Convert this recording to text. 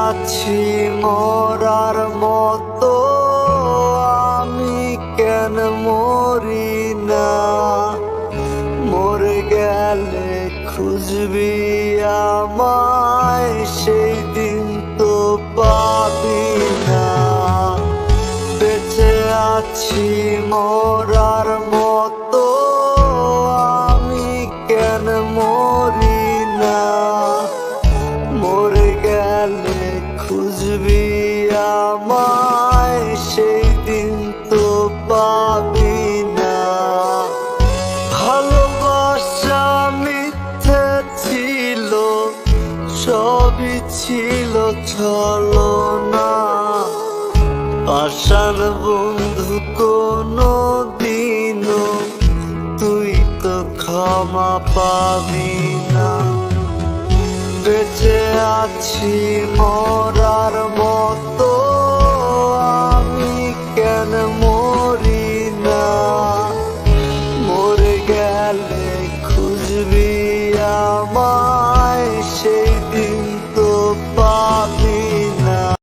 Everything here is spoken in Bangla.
আছি মরার মতো, আমি কেন মরি না? মরে গেলে খুঁজবি আমায়, সেই দিন তো পাবি না। বেঁচে আছি মরার মতো, আমি কেন মরি না? মরে গেলে খুঁজবি আমায়, সেই দিন তো পাবি না। ভালোবাসা মিথ্যে ছিল, সবই ছিল ছলনা। আশার বন্ধু কোনো দিনও তুই তো ক্ষমা পাবি না। বেঁচে আছি মরার মতো, আমি কেন মরি না? মরে গেলে খুঁজবি আমায়,